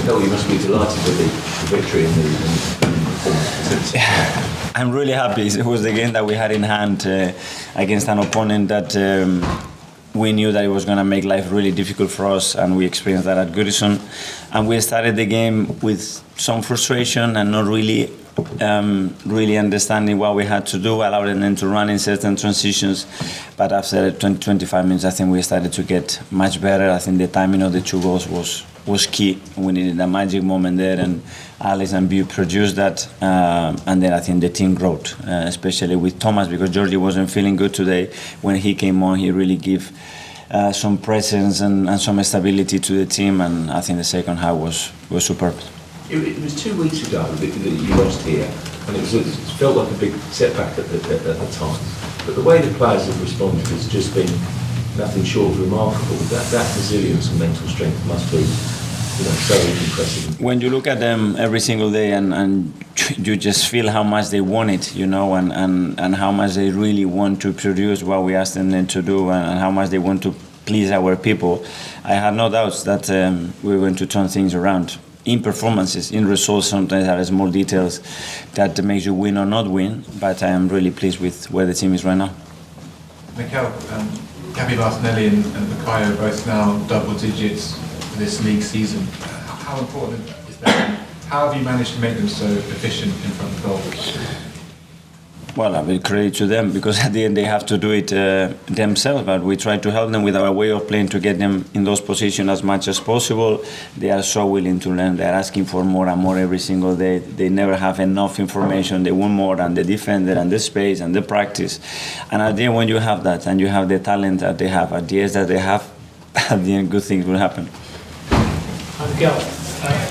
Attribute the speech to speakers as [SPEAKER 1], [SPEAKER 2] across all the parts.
[SPEAKER 1] Mikel, you must be delighted with the victory in the performance.
[SPEAKER 2] I'm really happy. It was the game that we had in hand against an opponent that we knew that it was going to make life really difficult for us, and we experienced that at Goodison. And we started the game with some frustration and not really understanding what we had to do, allowing them to run in certain transitions. But after 20-25 minutes, I think we started to get much better. I think the timing of the 2 goals was key. We needed a magic moment there, and Alex and Bu produced that. And then I think the team growth, especially with Thomas, because Georgie wasn't feeling good today. When he came on, he really gave some presence and some stability to the team, and I think the second half was superb.
[SPEAKER 1] It was 2 weeks ago that you lost here, and it felt like a big setback at the time. But the way the players have responded has just been nothing short of remarkable. That resilience and mental strength must be, so impressive.
[SPEAKER 2] When you look at them every single day and you just feel how much they want it, and how much they really want to produce what we ask them to do, and how much they want to please our people, I had no doubts that we were going to turn things around. In performances, in results, sometimes there are small details that makes you win or not win, but I am really pleased with where the team is right now.
[SPEAKER 3] Mikel, Martinelli and Bukayo both now double digits for this league season. How important is that? How have you managed to make them so efficient in front of goal?
[SPEAKER 2] Well, I will credit to them, because at the end they have to do it themselves, but we try to help them with our way of playing to get them in those positions as much as possible. They are so willing to learn. They're asking for more and more every single day. They never have enough information. They want more, and the defender and the space and the practice. And at the end, when you have that and you have the talent that they have, at the age that they have, at the end good things will happen.
[SPEAKER 4] Miguel,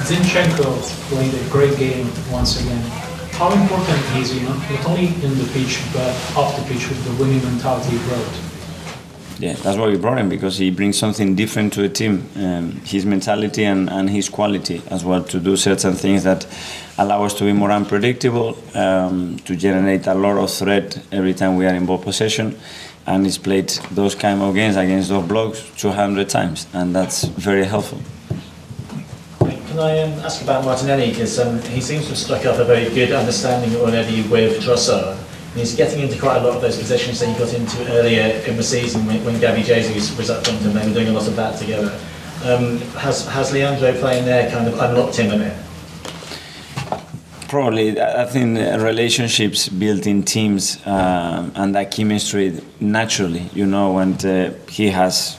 [SPEAKER 4] Zinchenko played a great game once again. How important is he, not only in the pitch, but off the pitch with the winning mentality he brought?
[SPEAKER 2] Yeah, that's why we brought him, because he brings something different to the team. His mentality and his quality as well, to do certain things that allow us to be more unpredictable, to generate a lot of threat every time we are in ball possession. And he's played those kind of games against those blocks 200 times, and that's very helpful.
[SPEAKER 5] Can I ask about Martinelli, because he seems to have struck up a very good understanding already with Trossard. And he's getting into quite a lot of those positions that he got into earlier in the season when Gabby Jesus was up front, and they were doing a lot of that together. Has Leandro playing there kind of unlocked him a bit?
[SPEAKER 2] Probably. I think relationships built in teams and that chemistry naturally, and he has...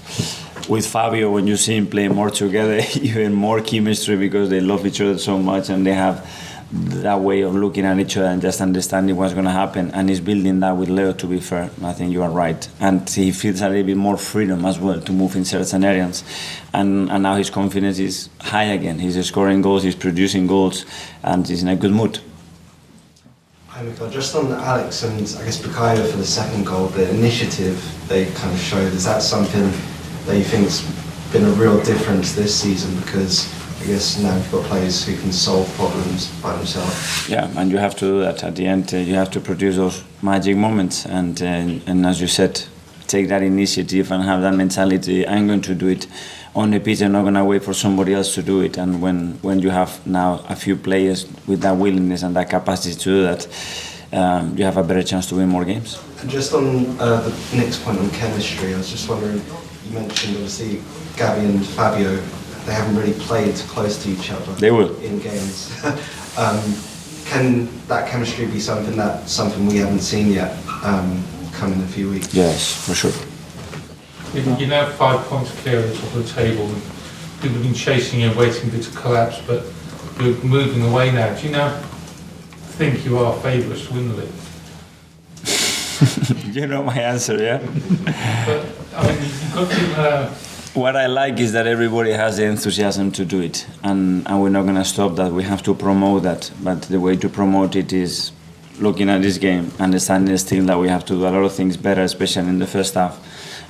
[SPEAKER 2] With Fabio, when you see him play more together, even more chemistry, because they love each other so much and they have that way of looking at each other and just understanding what's going to happen. And he's building that with Leo, to be fair. I think you are right. And he feels a little bit more freedom as well to move in certain areas. And now his confidence is high again. He's scoring goals, he's producing goals, and he's in a good mood.
[SPEAKER 6] Hi Mikel, just on Alex and I guess Bukayo for the second goal, the initiative they kind of showed, is that something that you think's been a real difference this season, because I guess now you've got players who can solve problems by themselves?
[SPEAKER 2] Yeah, and you have to do that. At the end, you have to produce those magic moments, and as you said, take that initiative and have that mentality. I'm going to do it on the pitch. I'm not going to wait for somebody else to do it. And when you have now a few players with that willingness and that capacity to do that, you have a better chance to win more games.
[SPEAKER 6] And just on the next point on chemistry, I was just wondering, you mentioned obviously Gabby and Fabio, they haven't really played close to each other.
[SPEAKER 2] They will.
[SPEAKER 6] In games. Can that chemistry be something we haven't seen yet come in a few weeks?
[SPEAKER 2] Yes, for sure.
[SPEAKER 3] You're now 5 points clear at the top of the table. People have been chasing you and waiting for it to collapse, but you're moving away now. Do you now think you are favourites to win the league?
[SPEAKER 2] You know my answer, yeah?
[SPEAKER 3] But, I mean, you've got to...
[SPEAKER 2] What I like is that everybody has the enthusiasm to do it, and we're not going to stop that. We have to promote that, but the way to promote it is looking at this game, understanding still that we have to do a lot of things better, especially in the first half,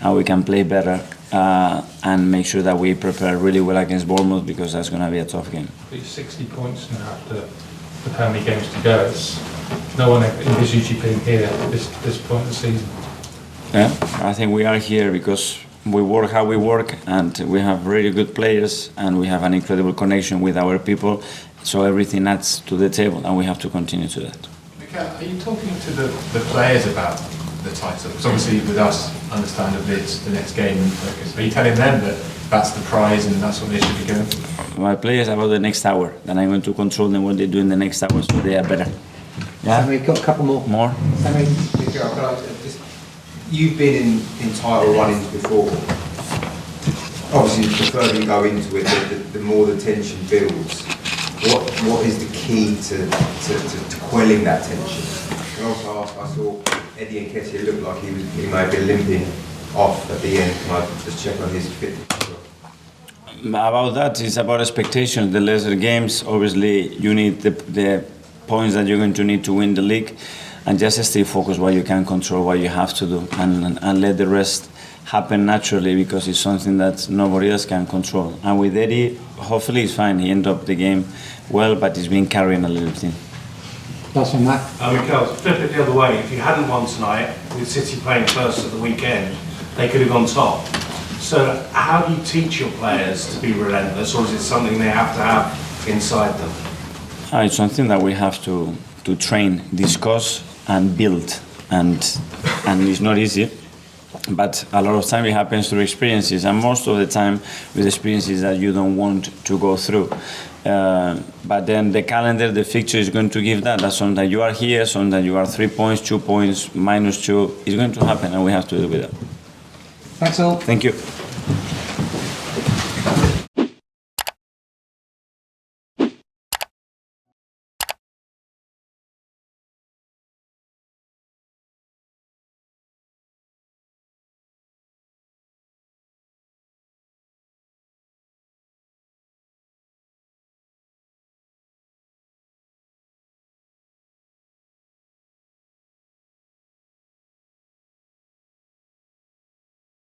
[SPEAKER 2] and we can play better and make sure that we prepare really well against Bournemouth, because that's going to be a tough game.
[SPEAKER 3] It's 60 points now after how many games to go. No one envisaged you being here at this point of the season.
[SPEAKER 2] Yeah, I think we are here because we work how we work, and we have really good players, and we have an incredible connection with our people. So everything adds to the table, and we have to continue to that.
[SPEAKER 3] Mikel, are you talking to the players about the title? Because obviously with us, understandably, it's the next game and focus. Are you telling them that that's the prize and that's what they should be going for?
[SPEAKER 2] My players about the next hour, then I'm going to control them what they do in the next hour, so they are better. Yeah?
[SPEAKER 7] We've got a couple more.
[SPEAKER 2] More?
[SPEAKER 8] You've been in title runnings before. Obviously, the further you go into it, the more the tension builds. What is the key to quelling that tension? And also, I saw Eddie Nketiah looked like he may have been limping off at the end. Can I just check on his fitness?
[SPEAKER 2] About that, it's about expectations. The lesser games, obviously, you need the points that you're going to need to win the league, and just stay focused what you can control, what you have to do, and let the rest happen naturally, because it's something that nobody else can control. And with Eddie, hopefully it's fine. He ended up the game well, but he's been carrying a little bit.
[SPEAKER 7] Last one, Matt.
[SPEAKER 9] Mikel, flip it the other way. If you hadn't won tonight, with City playing first at the weekend, they could have gone top. So how do you teach your players to be relentless, or is it something they have to have inside them?
[SPEAKER 2] It's something that we have to train, discuss, and build. And it's not easy, but a lot of time it happens through experiences, and most of the time with experiences that you don't want to go through. But then the calendar, the fixture is going to give that sometimes you are here, sometimes you are 3 points, 2 points, -2. It's going to happen, and we have to deal with that.
[SPEAKER 7] Thanks all.
[SPEAKER 2] Thank you.